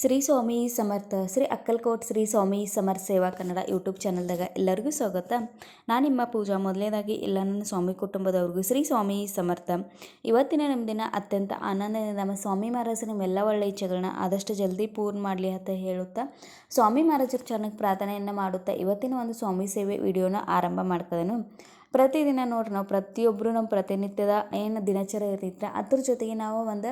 ಶ್ರೀ ಸ್ವಾಮಿ ಸಮರ್ಥ ಶ್ರೀ ಅಕ್ಕಲ್ಕೋಟ್ ಶ್ರೀ ಸ್ವಾಮಿ ಸಮರ್ಥ ಸೇವಾ ಕನ್ನಡ ಯೂಟ್ಯೂಬ್ ಚಾನಲ್ದಾಗ ಎಲ್ಲರಿಗೂ ಸ್ವಾಗತ. ನಾನು ನಿಮ್ಮ ಪೂಜಾ. ಮೊದಲನೇದಾಗಿ ಎಲ್ಲ ನನ್ನ ಸ್ವಾಮಿ ಕುಟುಂಬದವ್ರಿಗೂ ಶ್ರೀ ಸ್ವಾಮಿ ಸಮರ್ಥ. ಇವತ್ತಿನ ನಿಮ್ಮ ದಿನ ಅತ್ಯಂತ ಆನಂದದಿಂದ ನಮ್ಮ ಸ್ವಾಮಿ ಮಹಾರಾಜರು ನಿಮ್ಮೆಲ್ಲ ಒಳ್ಳೆಯ ಇಚ್ಛೆಗಳನ್ನ ಆದಷ್ಟು ಜಲ್ದಿ ಪೂರ್ಣ ಮಾಡಲಿ ಅಂತ ಹೇಳುತ್ತಾ ಸ್ವಾಮಿ ಮಹಾರಾಜರ ಚೆನ್ನಾಗಿ ಪ್ರಾರ್ಥನೆಯನ್ನು ಮಾಡುತ್ತಾ ಇವತ್ತಿನ ಒಂದು ಸ್ವಾಮಿ ಸೇವೆ ವಿಡಿಯೋನ ಆರಂಭ ಮಾಡ್ಕೋದನು. ಪ್ರತಿದಿನ ನೋಡ್ರಿ ನಾವು ಪ್ರತಿಯೊಬ್ಬರು ನಮ್ಮ ಪ್ರತಿನಿತ್ಯದ ಏನು ದಿನಚರಿ ಇರ್ತೈತೆ ಅದ್ರ ಜೊತೆಗೆ ನಾವು ಒಂದು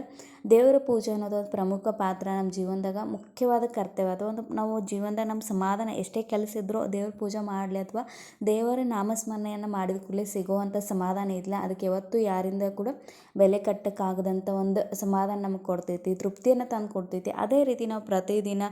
ದೇವರ ಪೂಜೆ ಅನ್ನೋದು ಒಂದು ಪ್ರಮುಖ ಪಾತ್ರ ನಮ್ಮ ಜೀವನದಾಗ ಮುಖ್ಯವಾದ ಕರ್ತವ್ಯ. ಅದು ಒಂದು ನಾವು ಜೀವನದಾಗ ನಮ್ಮ ಸಮಾಧಾನ ಎಷ್ಟೇ ಕೆಲಸ ಇದ್ದರೂ ದೇವ್ರ ಪೂಜೆ ಮಾಡಲಿ ಅಥವಾ ದೇವರ ನಾಮಸ್ಮರಣೆಯನ್ನು ಮಾಡಿದ ಕೂಡಲೇ ಸಿಗೋವಂಥ ಸಮಾಧಾನ ಇಲ್ಲ. ಅದಕ್ಕೆ ಯಾವತ್ತೂ ಯಾರಿಂದ ಕೂಡ ಬೆಲೆ ಕಟ್ಟಕ್ಕಾಗದಂಥ ಒಂದು ಸಮಾಧಾನ ನಮಗೆ ಕೊಡ್ತೈತಿ, ತೃಪ್ತಿಯನ್ನು ತಂದು ಕೊಡ್ತೈತಿ. ಅದೇ ರೀತಿ ನಾವು ಪ್ರತಿದಿನ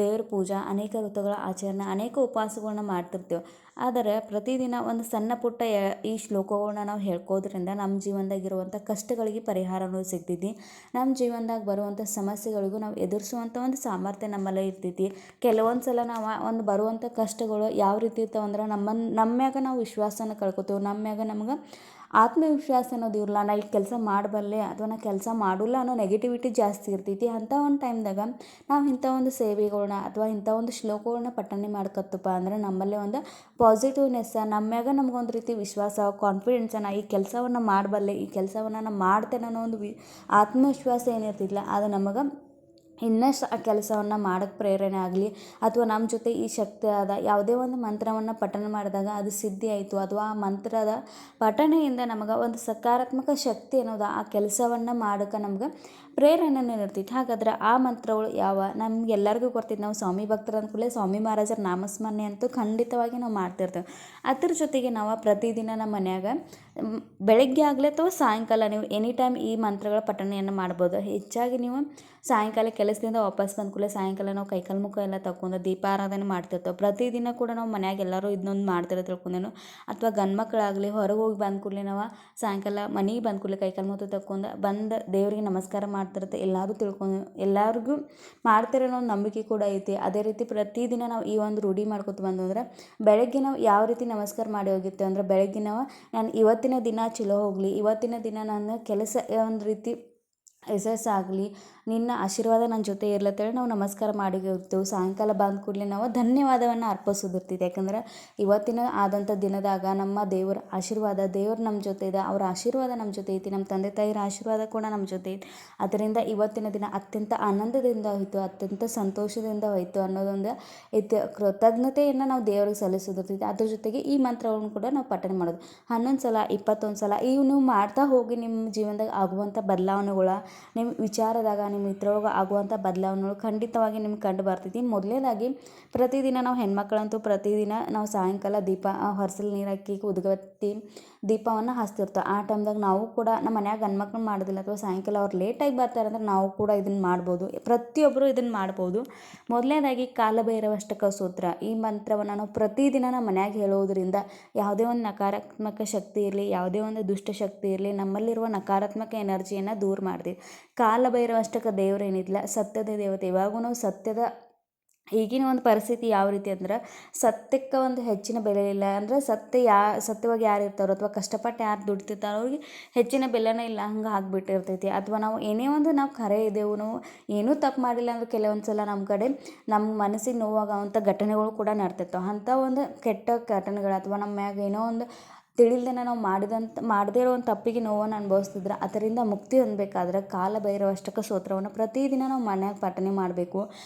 ದೇವ್ರ ಪೂಜಾ, ಅನೇಕ ಋತುಗಳ ಆಚರಣೆ, ಅನೇಕ ಉಪವಾಸಗಳನ್ನ ಮಾಡ್ತಿರ್ತೀವಿ. ಆದರೆ ಪ್ರತಿದಿನ ಒಂದು ಸಣ್ಣ ಪುಟ್ಟ ಈ ಶ್ಲೋಕಗಳನ್ನ ನಾವು ಹೇಳ್ಕೋದ್ರಿಂದ ನಮ್ಮ ಜೀವನದಾಗಿರುವಂಥ ಕಷ್ಟಗಳಿಗೆ ಪರಿಹಾರ ಅನ್ನೋದು ಸಿಗ್ತೈತಿ. ನಮ್ಮ ಜೀವನದಾಗ ಬರುವಂಥ ಸಮಸ್ಯೆಗಳಿಗೂ ನಾವು ಎದುರಿಸುವಂಥ ಒಂದು ಸಾಮರ್ಥ್ಯ ನಮ್ಮಲ್ಲೇ ಇರ್ತೈತಿ. ಕೆಲವೊಂದು ಸಲ ನಾವು ಒಂದು ಬರುವಂಥ ಕಷ್ಟಗಳು ಯಾವ ರೀತಿ ಇರ್ತಾವೆ ಅಂದ್ರೆ ನಮ್ಮ ಮ್ಯಾಗ ನಾವು ವಿಶ್ವಾಸನ ಕಳ್ಕೊತೀವಿ. ನಮ್ಮ ಮ್ಯಾಗ ನಮ್ಗೆ ಆತ್ಮವಿಶ್ವಾಸ ಅನ್ನೋದು ಇರಲ್ಲ. ನಾ ಇಲ್ಲಿ ಕೆಲಸ ಮಾಡಬಲ್ಲೆ ಅಥವಾ ನಾ ಕೆಲಸ ಮಾಡೋಲ್ಲ ಅನ್ನೋ ನೆಗೆಟಿವಿಟಿ ಜಾಸ್ತಿ ಇರ್ತೈತಿ. ಅಂಥ ಒಂದು ಟೈಮ್ದಾಗ ನಾವು ಇಂಥ ಒಂದು ಸೇವೆಗಳನ್ನ ಅಥವಾ ಇಂಥ ಒಂದು ಶ್ಲೋಕಗಳನ್ನ ಪಠನೆ ಮಾಡ್ಕತ್ತಪ್ಪ ಅಂದ್ರೆ ನಮ್ಮಲ್ಲೇ ಒಂದು ಪಾಸಿಟಿವ್ನೆಸ್, ನಮ್ಮ ಮ್ಯಾಗ ನಮ್ಗೊಂದು ರೀತಿ ವಿಶ್ವಾಸ, ಕಾನ್ಫಿಡೆನ್ಸನ್ನು, ಈ ಕೆಲಸವನ್ನು ಮಾಡಬಲ್ಲೆ, ಈ ಕೆಲಸವನ್ನು ನಾನು ಮಾಡ್ತೇನೆ ಅನ್ನೋ ಒಂದು ಆತ್ಮವಿಶ್ವಾಸ ಏನಿರ್ತಿಲ್ಲ ಅದು ನಮಗೆ ಇನ್ನಷ್ಟು ಆ ಕೆಲಸವನ್ನು ಮಾಡೋಕ್ಕೆ ಪ್ರೇರಣೆ ಆಗಲಿ. ಅಥವಾ ನಮ್ಮ ಜೊತೆ ಈ ಶಕ್ತಿ ಆದ ಯಾವುದೇ ಒಂದು ಮಂತ್ರವನ್ನು ಪಠನೆ ಮಾಡಿದಾಗ ಅದು ಸಿದ್ಧಿ ಆಯಿತು ಅಥವಾ ಆ ಮಂತ್ರದ ಪಠಣೆಯಿಂದ ನಮಗೆ ಒಂದು ಸಕಾರಾತ್ಮಕ ಶಕ್ತಿ ಅನ್ನೋದು ಆ ಕೆಲಸವನ್ನು ಮಾಡೋಕ್ಕೆ ನಮ್ಗೆ ಪ್ರೇರಣೆ ಇರ್ತೈತಿ. ಹಾಗಾದ್ರೆ ಆ ಮಂತ್ರಗಳು ನಮ್ಗೆ ಎಲ್ಲರಿಗೂ ಗೊತ್ತೈತಿ. ನಾವು ಸ್ವಾಮಿ ಭಕ್ತರು ಅಂದ್ಕೂಡಲೇ ಸ್ವಾಮಿ ಮಹಾರಾಜರ ನಾಮಸ್ಮರಣೆ ಅಂತೂ ಖಂಡಿತವಾಗಿ ನಾವು ಮಾಡ್ತಿರ್ತೇವೆ. ಅದ್ರ ಜೊತೆಗೆ ನಾವು ಪ್ರತಿದಿನ ನಮ್ಮ ಮನ್ಯಾಗ ಬೆಳಗ್ಗೆ ಆಗಲಿ ಅಥವಾ ಸಾಯಂಕಾಲ ನೀವು ಎನಿ ಟೈಮ್ ಈ ಮಂತ್ರಗಳ ಪಠಣೆಯನ್ನು ಮಾಡ್ಬೋದು. ಹೆಚ್ಚಾಗಿ ನೀವು ಸಾಯಂಕಾಲ ಕೆಲಸದಿಂದ ವಾಪಸ್ ಬಂದ ಕೂಡಲೇ ಸಾಯಂಕಾಲ ನಾವು ಕೈಕಾಲು ಮುಖ ಎಲ್ಲ ತಗೊಂಡು ದೀಪಾರಾಧನೆ ಮಾಡ್ತಿರ್ತೇವೆ. ಪ್ರತಿದಿನ ಕೂಡ ನಾವು ಮನ್ಯಾಗ ಎಲ್ಲರೂ ಇದನ್ನೊಂದು ಮಾಡ್ತಿರೋ ತಿಳ್ಕೊಂಡೇನು. ಅಥವಾ ಗಂಡು ಮಕ್ಕಳಾಗಲಿ ಹೊರಗೆ ಹೋಗಿ ಬಂದ ಕೂಡಲೇ ನಾವು ಸಾಯಂಕಾಲ ಮನೆಗೆ ಬಂದ ಕೂಡಲೇ ಕೈಕಾಲು ಮುಖ ತಗೊಂಡು ಬಂದು ದೇವರಿಗೆ ನಮಸ್ಕಾರ ಮಾಡ್ತಿರುತ್ತೆ. ಎಲ್ಲರಿಗೂ ಮಾಡ್ತಿರೋ ಒಂದು ನಂಬಿಕೆ ಕೂಡ ಐತಿ. ಅದೇ ರೀತಿ ಪ್ರತಿದಿನ ನಾವು ಈ ಒಂದು ರೂಢಿ ಮಾಡ್ಕೊತ ಬಂದಂದ್ರೆ ಬೆಳಗ್ಗೆ ನಾವು ಯಾವ ರೀತಿ ನಮಸ್ಕಾರ ಮಾಡಿ ಹೋಗಿರ್ತೇವೆ ಅಂದ್ರೆ ಬೆಳಗ್ಗೆ ನಾವು ನಾನು ಇವತ್ತಿನ ದಿನ ಚಲೋ ಹೋಗಲಿ, ಇವತ್ತಿನ ದಿನ ನನ್ನ ಕೆಲಸ ಒಂದು ರೀತಿ ಯಶಸ್ಸಾಗಲಿ, ನಿನ್ನ ಆಶೀರ್ವಾದ ನನ್ನ ಜೊತೆ ಇರ್ಲತ್ತೇಳಿ ನಾವು ನಮಸ್ಕಾರ ಮಾಡಿ ಹೋಗ್ತೇವೆ. ಸಾಯಂಕಾಲ ಬಂದ ಕೂಡಲೇ ನಾವು ಧನ್ಯವಾದವನ್ನು ಅರ್ಪಿಸೋದಿರ್ತಿದೆ. ಯಾಕಂದ್ರೆ ಇವತ್ತಿನ ಆದಂಥ ದಿನದಾಗ ನಮ್ಮ ದೇವರ ಆಶೀರ್ವಾದ, ದೇವ್ರು ನಮ್ಮ ಜೊತೆ ಇದೆ, ಅವ್ರ ಆಶೀರ್ವಾದ ನಮ್ಮ ಜೊತೆ ಐತಿ, ನಮ್ಮ ತಂದೆ ತಾಯಿರ ಆಶೀರ್ವಾದ ಕೂಡ ನಮ್ಮ ಜೊತೆ ಐತಿ. ಅದರಿಂದ ಇವತ್ತಿನ ದಿನ ಅತ್ಯಂತ ಆನಂದದಿಂದ ಹೋಯಿತು, ಅತ್ಯಂತ ಸಂತೋಷದಿಂದ ಹೋಯಿತು ಅನ್ನೋದೊಂದು ಕೃತಜ್ಞತೆಯನ್ನು ನಾವು ದೇವರಿಗೆ ಸಲ್ಲಿಸೋದಿರ್ತೈತಿ. ಅದ್ರ ಜೊತೆಗೆ ಈ ಮಂತ್ರಗಳನ್ನು ಕೂಡ ನಾವು ಪಠನೆ ಮಾಡೋದು 11 ಸಲ 21 ಸಲ ಇವು ನೀವು ಮಾಡ್ತಾ ಹೋಗಿ ನಿಮ್ಮ ಜೀವನದಾಗ ಆಗುವಂಥ ಬದಲಾವಣೆಗಳ, ನಿಮ್ಮ ವಿಚಾರದಾಗ, ನಿಮ್ಮ ಇದ್ರೊಳಗೆ ಆಗುವಂಥ ಬದಲಾವಣೆಗಳು ಖಂಡಿತವಾಗಿ ನಿಮ್ಗೆ ಕಂಡು ಬರ್ತೈತಿ. ಮೊದಲನೇದಾಗಿ ಪ್ರತಿದಿನ ನಾವು ಹೆಣ್ಮಕ್ಳಂತೂ ಪ್ರತಿದಿನ ನಾವು ಸಾಯಂಕಾಲ ದೀಪ ಹೊರಸಲು ನೀರು ಹಾಕಿ ಉದ್ಗತ್ತಿ ದೀಪವನ್ನು ಹಚ್ತಿರ್ತೇವೆ. ಆ ಟೈಮ್ದಾಗ ನಾವು ಕೂಡ ನಮ್ಮ ಮನ್ಯಾಗ ಗಂಡ್ಮಕ್ಳು ಮಾಡೋದಿಲ್ಲ ಅಥವಾ ಸಾಯಂಕಾಲ ಅವ್ರು ಲೇಟಾಗಿ ಬರ್ತಾರೆ ಅಂದ್ರೆ ನಾವು ಕೂಡ ಇದನ್ನು ಮಾಡ್ಬೋದು. ಪ್ರತಿಯೊಬ್ಬರು ಇದನ್ನು ಮಾಡ್ಬೋದು. ಮೊದಲನೇದಾಗಿ ಕಾಲಭೈರವಾಷ್ಟಕ ಸ್ತೋತ್ರ, ಈ ಮಂತ್ರವನ್ನು ನಾವು ಪ್ರತಿದಿನ ನಮ್ಮ ಮನ್ಯಾಗ ಹೇಳೋದ್ರಿಂದ ಯಾವುದೇ ಒಂದು ನಕಾರಾತ್ಮಕ ಶಕ್ತಿ ಇರಲಿ, ಯಾವುದೇ ಒಂದು ದುಷ್ಟಶಕ್ತಿ ಇರಲಿ, ನಮ್ಮಲ್ಲಿರುವ ನಕಾರಾತ್ಮಕ ಎನರ್ಜಿಯನ್ನು ದೂರ ಮಾಡ್ತೀವಿ. ಕಾಲಭೈರವಾಷ್ಟಕ ದೇವರು ಏನಿಲ್ಲ, ಸತ್ಯದ ದೇವತೆ. ಇವಾಗೂ ನಾವು ಸತ್ಯದ ಈಗಿನ ಒಂದು ಪರಿಸ್ಥಿತಿ ಯಾವ ರೀತಿ ಅಂದ್ರೆ ಸತ್ಯಕ್ಕೆ ಒಂದು ಹೆಚ್ಚಿನ ಬೆಲೆ ಇಲ್ಲ. ಅಂದರೆ ಸತ್ಯವಾಗಿ ಯಾರು ಇರ್ತಾರೋ ಅಥವಾ ಕಷ್ಟಪಟ್ಟು ಯಾರು ದುಡ್ತಿರ್ತಾರೋ ಅವ್ರಿಗೆ ಹೆಚ್ಚಿನ ಬೆಲೆನೇ ಇಲ್ಲ, ಹಂಗೆ ಆಗಿಬಿಟ್ಟಿರ್ತೈತಿ. ಅಥವಾ ನಾವು ಏನೇ ಒಂದು ನಾವು ಖರೆ ಇದ್ದೇವೆ, ನಾವು ಏನೂ ತಪ್ಪು ಮಾಡಿಲ್ಲ ಅಂದ್ರೆ ಕೆಲವೊಂದು ಸಲ ನಮ್ಮ ಕಡೆ ನಮ್ಮ ಮನಸ್ಸಿಗೆ ನೋವಾಗುವಂಥ ಘಟನೆಗಳು ಕೂಡ ನಡ್ತಿರ್ತಾವೆ. ಅಂಥ ಒಂದು ಕೆಟ್ಟ ಘಟನೆಗಳು ಅಥವಾ ನಮ್ಮ ಮ್ಯಾಗ ಏನೋ ಒಂದು ತಿಳಿಲ್ದೇ ನಾವು ಮಾಡದೇ ಇರೋ ಒಂದು ತಪ್ಪಿಗೆ ನೋವನ್ನು ಅನುಭವಿಸ್ತಿದ್ರೆ ಅದರಿಂದ ಮುಕ್ತಿ ಹೊಂದಬೇಕಾದ್ರೆ ಕಾಲಭೈರವಾಷ್ಟಕ ಸ್ತೋತ್ರವನ್ನು ಪ್ರತಿದಿನ ನಾವು ಮನ್ಯಾಗ ಪಠನೆ ಮಾಡಬೇಕು.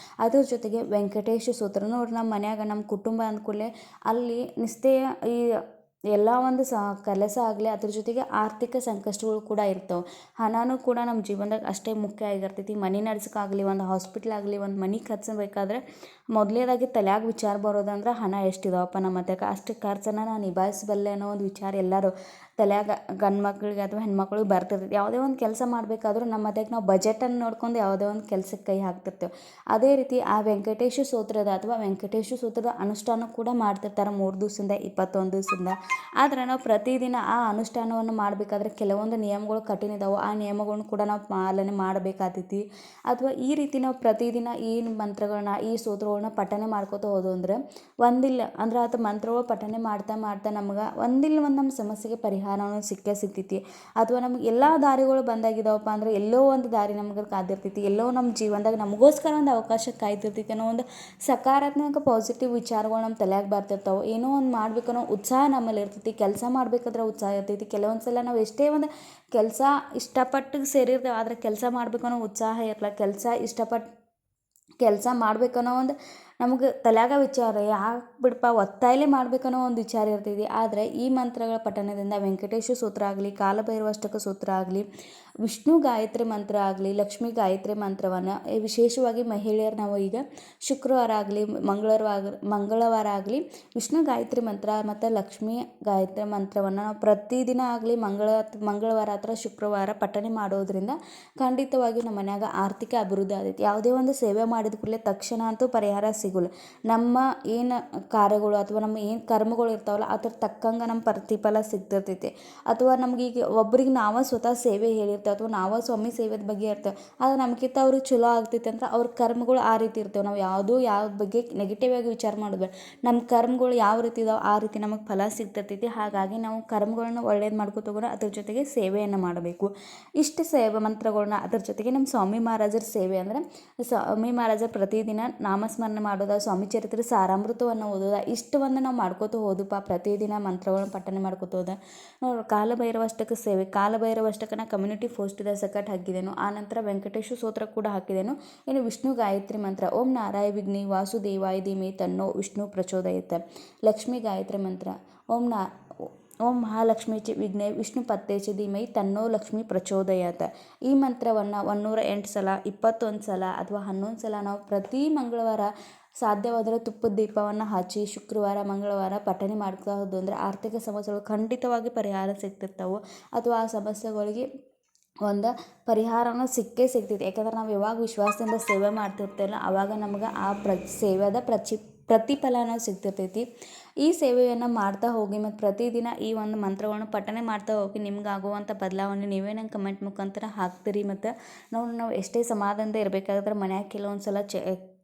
ಅದ್ರ ಜೊತೆಗೆ ವೆಂಕಟೇಶ ಸ್ತೋತ್ರ ನೋಡ್ರಿ, ನಮ್ಮ ಮನ್ಯಾಗ ನಮ್ಮ ಕುಟುಂಬ ಅಂದ್ಕೂಡಲೇ ಅಲ್ಲಿ ನಿಶ್ಚಯ ಈ ಎಲ್ಲ ಒಂದು ಕೆಲಸ ಆಗಲಿ, ಅದ್ರ ಜೊತೆಗೆ ಆರ್ಥಿಕ ಸಂಕಷ್ಟಗಳು ಕೂಡ ಇರ್ತವೆ. ಹಣನೂ ಕೂಡ ನಮ್ಮ ಜೀವನದಾಗ ಅಷ್ಟೇ ಮುಖ್ಯ ಆಗಿರ್ತೈತಿ. ಮನೆ ನಡ್ಸೋಕ್ಕಾಗಲಿ, ಒಂದು ಹಾಸ್ಪಿಟ್ಲ್ ಆಗಲಿ, ಒಂದು ಮನೆ ಖರ್ಚಬೇಕಾದ್ರೆ ಮೊದಲನೇದಾಗಿ ತಲೆಯಾಗ ವಿಚಾರ ಬರೋದಂದ್ರೆ ಹಣ ಎಷ್ಟಿದಾವಪ್ಪ ನಮ್ಮ ಹತ್ರಕ್ಕೆ, ಅಷ್ಟು ಖರ್ಚನ್ನು ನಾನು ನಿಭಾಯಿಸಬಲ್ಲೆ ಅನ್ನೋ ಒಂದು ವಿಚಾರ ಎಲ್ಲರೂ ತಲೆಯಾಗ ಗಂಡು ಮಕ್ಕಳಿಗೆ ಅಥವಾ ಹೆಣ್ಮಕ್ಳಿಗೆ ಬರ್ತಿರ್ತೈತಿ. ಯಾವುದೇ ಒಂದು ಕೆಲಸ ಮಾಡಬೇಕಾದ್ರೂ ನಮ್ಮ ಹತ್ರಕ್ಕೆ ನಾವು ಬಜೆಟನ್ನು ನೋಡ್ಕೊಂಡು ಯಾವುದೇ ಒಂದು ಕೆಲಸಕ್ಕೆ ಕೈ ಹಾಕ್ತಿರ್ತೇವೆ. ಅದೇ ರೀತಿ ಆ ವೆಂಕಟೇಶ ಸ್ತೋತ್ರದ ಅಥವಾ ವೆಂಕಟೇಶ ಸ್ತೋತ್ರದ ಅನುಷ್ಠಾನ ಕೂಡ ಮಾಡ್ತಿರ್ತಾರೆ 3 ದಿವಸದಿಂದ 21 ದಿವಸದಿಂದ. ಆದರೆ ನಾವು ಪ್ರತಿದಿನ ಆ ಅನುಷ್ಠಾನವನ್ನು ಮಾಡಬೇಕಾದ್ರೆ ಕೆಲವೊಂದು ನಿಯಮಗಳು ಕಠಿಣ ಇದ್ದಾವೆ. ಆ ನಿಯಮಗಳನ್ನು ಕೂಡ ನಾವು ಪಾಲನೆ ಮಾಡಬೇಕಾಗ್ತೈತಿ. ಅಥವಾ ಈ ರೀತಿ ನಾವು ಪ್ರತಿದಿನ ಈ ಮಂತ್ರಗಳನ್ನ, ಈ ಸ್ತೋತ್ರಗಳನ್ನ ಪಠನೆ ಮಾಡ್ಕೋತಾ ಹೋದವು ಅಂದ್ರೆ ಒಂದಿಲ್ಲ ಅಂದ್ರೆ ಅದು ಮಂತ್ರಗಳು ಪಠನೆ ಮಾಡ್ತಾ ನಮ್ಗೆ ಒಂದಿಲ್ಲ ಒಂದು ನಮ್ಮ ಸಮಸ್ಯೆಗೆ ಪರಿಹಾರ ಪರಿಹಾರನೂ ಸಿಕ್ಕೇ ಸಿಗ್ತೈತಿ. ಅಥವಾ ನಮ್ಗೆ ಎಲ್ಲ ದಾರಿಗಳು ಬಂದಾಗಿದ್ದಾವಪ್ಪ ಅಂದ್ರೆ ಎಲ್ಲೋ ಒಂದು ದಾರಿ ನಮ್ಗೆ ಕಾದಿರ್ತೈತಿ, ಎಲ್ಲೋ ನಮ್ಮ ಜೀವನದಾಗ ನಮಗೋಸ್ಕರ ಒಂದು ಅವಕಾಶ ಕಾಯ್ತಿರ್ತೈತಿ ಅನ್ನೋ ಒಂದು ಸಕಾರಾತ್ಮಕ ಪಾಸಿಟಿವ್ ವಿಚಾರಗಳು ನಮ್ಮ ತಲೆಯಾಗ ಬರ್ತಿರ್ತಾವೆ. ಏನೋ ಒಂದು ಮಾಡ್ಬೇಕನ್ನೋ ಉತ್ಸಾಹ ನಮ್ಮಲ್ಲಿ ಇರ್ತೈತಿ, ಕೆಲಸ ಮಾಡ್ಬೇಕಾದ್ರೆ ಉತ್ಸಾಹ ಇರ್ತೈತಿ. ಕೆಲವೊಂದು ಸಲ ನಾವು ಎಷ್ಟೇ ಒಂದು ಕೆಲಸ ಇಷ್ಟಪಟ್ಟು ಸೇರಿರ್ತೇವೆ, ಆದರೆ ಕೆಲಸ ಮಾಡ್ಬೇಕನ್ನೋ ಉತ್ಸಾಹ ಇರಲ್ಲ. ಇಷ್ಟಪಟ್ಟು ಕೆಲಸ ಮಾಡ್ಬೇಕನ್ನೋ ಒಂದು ನಮಗೆ ತಲೆಯಾಗ ವಿಚಾರ ಯಾಕೆ ಬಿಡಪ್ಪ ಒತ್ತಾಯಲೇ ಮಾಡ್ಬೇಕನ್ನೋ ಒಂದು ವಿಚಾರ ಇರ್ತೈತಿ. ಆದರೆ ಈ ಮಂತ್ರಗಳ ಪಠಣದಿಂದ ವೆಂಕಟೇಶ ಸೂತ್ರ ಆಗಲಿ, ಕಾಲಭೈರವಾಷ್ಟಕ ಸೂತ್ರ ಆಗಲಿ, ವಿಷ್ಣು ಗಾಯತ್ರಿ ಮಂತ್ರ ಆಗಲಿ, ಲಕ್ಷ್ಮೀ ಗಾಯತ್ರಿ ಮಂತ್ರವನ್ನು ವಿಶೇಷವಾಗಿ ಮಹಿಳೆಯರು ನಾವು ಈಗ ಶುಕ್ರವಾರ ಆಗಲಿ ಮಂಗಳವಾರ ಆಗಲಿ ವಿಷ್ಣು ಗಾಯತ್ರಿ ಮಂತ್ರ ಮತ್ತು ಲಕ್ಷ್ಮೀ ಗಾಯತ್ರಿ ಮಂತ್ರವನ್ನು ನಾವು ಪ್ರತಿದಿನ ಆಗಲಿ ಮಂಗಳವಾರ ಅಥವಾ ಶುಕ್ರವಾರ ಪಠಣೆ ಮಾಡೋದ್ರಿಂದ ಖಂಡಿತವಾಗಿಯೂ ನಮ್ಮ ಮನ್ಯಾಗ ಆರ್ಥಿಕ ಅಭಿವೃದ್ಧಿ ಆದೈತಿ. ಯಾವುದೇ ಒಂದು ಸೇವೆ ಮಾಡಿದ ಕೂಡಲೇ ತಕ್ಷಣ ಅಂತೂ ಪರಿಹಾರ ಸಿಗೋಲ್ಲ. ನಮ್ಮ ಏನು ಕಾರ್ಯಗಳು ಅಥವಾ ನಮ್ಮ ಏನು ಕರ್ಮಗಳು ಇರ್ತಾವಲ್ಲ ಅದ್ರ ತಕ್ಕಂಗೆ ನಮ್ಮ ಪ್ರತಿಫಲ ಸಿಗ್ತಿರ್ತೈತಿ. ಅಥವಾ ನಮಗೀಗ ಒಬ್ರಿಗೆ ನಾವೇ ಸ್ವತಃ ಸೇವೆ ಹೇಳಿರ್ತೇವೆ ಅಥವಾ ನಾವೇ ಸ್ವಾಮಿ ಸೇವೆದ ಬಗ್ಗೆ ಇರ್ತೇವೆ, ಆದರೆ ನಮ್ಗಿಂತ ಅವ್ರಿಗೆ ಚಲೋ ಆಗ್ತೈತೆ ಅಂದ್ರೆ ಅವ್ರ ಕರ್ಮಗಳು ಆ ರೀತಿ ಇರ್ತೇವೆ. ನಾವು ಯಾವ ಬಗ್ಗೆ ನೆಗೆಟಿವ್ ಆಗಿ ವಿಚಾರ ಮಾಡೋದು, ನಮ್ಮ ಕರ್ಮಗಳು ಯಾವ ರೀತಿ ಇದಾವೆ ಆ ರೀತಿ ನಮಗೆ ಫಲ ಸಿಗ್ತಿರ್ತೈತಿ. ಹಾಗಾಗಿ ನಾವು ಕರ್ಮಗಳನ್ನ ಒಳ್ಳೇದು ಮಾಡ್ಕೊತೋಗೋಣ, ಅದ್ರ ಜೊತೆಗೆ ಸೇವೆಯನ್ನು ಮಾಡಬೇಕು. ಇಷ್ಟು ಸೇವೆ ಮಂತ್ರಗಳನ್ನ ಅದ್ರ ಜೊತೆಗೆ ನಮ್ಮ ಸ್ವಾಮಿ ಮಹಾರಾಜರ ಸೇವೆ ಅಂದರೆ ಸ್ವಾಮಿ ಮಹಾರಾಜರು ಪ್ರತಿದಿನ ನಾಮಸ್ಮರಣೆ ಮಾಡೋದ, ಸ್ವಾಮಿ ಚರಿತ್ರೆ ಸಾರಾಮೃತವನ್ನು ಓದೋದ, ಇಷ್ಟವನ್ನು ನಾವು ಮಾಡ್ಕೋತ ಹೋದಪ್ಪ ಪ್ರತಿದಿನ ಮಂತ್ರಗಳನ್ನ ಪಠನೆ ಮಾಡ್ಕೋತ ಹೋದ ಕಾಲಭೈರವಾಷ್ಟಕ ಸೇವೆ, ಕಾಲಭೈರವಾಷ್ಟಕನ ಕಮ್ಯುನಿಟಿ ಪೋಸ್ಟಿದ ಸಕಟ್ ಹಾಕಿದ್ದೇನು. ಆನಂತರ ವೆಂಕಟೇಶ ಸ್ತೋತ್ರ ಕೂಡ ಹಾಕಿದ್ದೇನು. ಇನ್ನು ವಿಷ್ಣು ಗಾಯತ್ರಿ ಮಂತ್ರ ಓಂ ನಾರಾಯ ವಿಘ್ನಿ ವಾಸುದೇವಾಯ ಧೀಮಹಿ ತನ್ನೋ ವಿಷ್ಣು ಪ್ರಚೋದಯತ. ಲಕ್ಷ್ಮೀ ಗಾಯತ್ರಿ ಮಂತ್ರ ಓಂ ಮಹಾಲಕ್ಷ್ಮೀ ಚ ವಿಘ್ನೆ ವಿಷ್ಣು ಪತ್ತೆ ಚ ಧೀಮಹಿ ತನ್ನೋ ಲಕ್ಷ್ಮೀ ಪ್ರಚೋದಯಾತ. ಈ ಮಂತ್ರವನ್ನು 108 ಸಲ, 21 ಸಲ ಅಥವಾ 11 ಸಲ ನಾವು ಪ್ರತಿ ಮಂಗಳವಾರ ಸಾಧ್ಯವಾದರೆ ತುಪ್ಪದ ದೀಪವನ್ನು ಹಚ್ಚಿ ಶುಕ್ರವಾರ ಮಂಗಳವಾರ ಪಠನೆ ಮಾಡ್ತಾ ಹೋದು ಅಂದರೆ ಆರ್ಥಿಕ ಸಮಸ್ಯೆಗಳು ಖಂಡಿತವಾಗಿ ಪರಿಹಾರ ಸಿಗ್ತಿರ್ತಾವೆ. ಅಥವಾ ಆ ಸಮಸ್ಯೆಗಳಿಗೆ ಒಂದು ಪರಿಹಾರನೂ ಸಿಕ್ಕೇ ಸಿಗ್ತೈತಿ. ಯಾಕಂದ್ರೆ ನಾವು ಯಾವಾಗ ವಿಶ್ವಾಸದಿಂದ ಸೇವೆ ಮಾಡ್ತಿರ್ತೇವಲ್ಲ ಆವಾಗ ನಮ್ಗೆ ಆ ಸೇವೆದ ಪ್ರತಿಫಲನೂ ಸಿಗ್ತಿರ್ತೈತಿ. ಈ ಸೇವೆಯನ್ನು ಮಾಡ್ತಾ ಹೋಗಿ ಮತ್ತು ಪ್ರತಿದಿನ ಈ ಒಂದು ಮಂತ್ರಗಳನ್ನು ಪಠನೆ ಮಾಡ್ತಾ ಹೋಗಿ ನಿಮ್ಗಾಗುವಂಥ ಬದಲಾವಣೆ ನೀವೇ ನಂಗೆ ಕಮೆಂಟ್ ಮುಖಾಂತರ ಹಾಕ್ತೀರಿ. ಮತ್ತು ನಾವು ಎಷ್ಟೇ ಸಮಾಧಾನದಿಂದ ಇರಬೇಕಾದ್ರೆ ಮನ್ಯಾಗ ಕೆಲವೊಂದು ಸಲ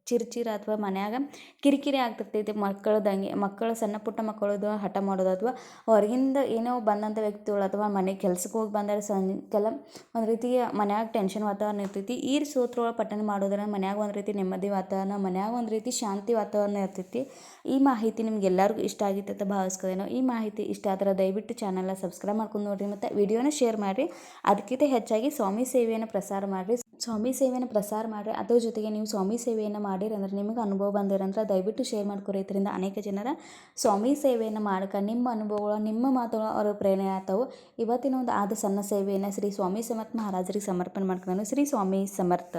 ಚಿರ್ಚಿರ ಅಥವಾ ಮನ್ಯಾಗ ಕಿರಿಕಿರಿ ಆಗ್ತಿರ್ತೈತಿ. ಮಕ್ಕಳು ಸಣ್ಣ ಪುಟ್ಟ ಮಕ್ಕಳದು ಹಠ ಮಾಡೋದು ಅಥವಾ ಹೊರಗಿಂದ ಏನೋ ಬಂದಂಥ ವ್ಯಕ್ತಿಗಳು ಅಥವಾ ಮನೆ ಕೆಲ್ಸಕ್ಕೆ ಹೋಗಿ ಬಂದಾಗ ಸಾಯಂಕಾಲ ಒಂದು ರೀತಿಯ ಮನ್ಯಾಗ ಟೆನ್ಷನ್ ವಾತಾವರಣ ಇರ್ತೈತಿ. ಈ ಸ್ತೋತ್ರಗಳು ಪಠನೆ ಮಾಡೋದ್ರಿಂದ ಮನ್ಯಾಗ ಒಂದು ರೀತಿ ನೆಮ್ಮದಿ ವಾತಾವರಣ, ಮನ್ಯಾಗ ಒಂದು ರೀತಿ ಶಾಂತಿ ವಾತಾವರಣ ಇರ್ತೈತಿ. ಈ ಮಾಹಿತಿ ನಿಮ್ಗೆ ಎಲ್ಲರಿಗೂ ಇಷ್ಟ ಆಗಿತ್ತು ಅಂತ ಭಾವಿಸ್ಕೋದೇನೋ. ಈ ಮಾಹಿತಿ ಇಷ್ಟ ಆದರೆ ದಯವಿಟ್ಟು ಚಾನಲ್ನ ಸಬ್ಸ್ಕ್ರೈಬ್ ಮಾಡ್ಕೊಂಡು ನೋಡಿರಿ ಮತ್ತು ವಿಡಿಯೋನ ಶೇರ್ ಮಾಡಿರಿ. ಅದಕ್ಕಿಂತ ಹೆಚ್ಚಾಗಿ ಸ್ವಾಮಿ ಸೇವೆಯನ್ನು ಪ್ರಸಾರ ಮಾಡಿರಿ. ಅದ್ರ ಜೊತೆಗೆ ನೀವು ಸ್ವಾಮಿ ಸೇವೆಯನ್ನು ಮಾಡಿರಿ ಅಂದ್ರೆ ನಿಮಗೆ ಅನುಭವ ಬಂದಿರಂದ್ರೆ ದಯವಿಟ್ಟು ಶೇರ್ ಮಾಡ್ಕೊರಿ. ಇದರಿಂದ ಅನೇಕ ಜನರ ಸ್ವಾಮಿ ಸೇವೆಯನ್ನು ಮಾಡಕ್ಕೆ ನಿಮ್ಮ ಅನುಭವಗಳು, ನಿಮ್ಮ ಮಾತುಗಳು ಅವ್ರ ಪ್ರೇರಣೆ ಆಗ್ತಾವೆ. ಇವತ್ತಿನ ಒಂದು ಸಣ್ಣ ಸೇವೆಯನ್ನು ಶ್ರೀ ಸ್ವಾಮಿ ಸಮರ್ಥ ಮಹಾರಾಜರಿಗೆ ಸಮರ್ಪಣೆ ಮಾಡ್ಕೊಂಡು ಶ್ರೀ ಸ್ವಾಮಿ ಸಮರ್ಥ.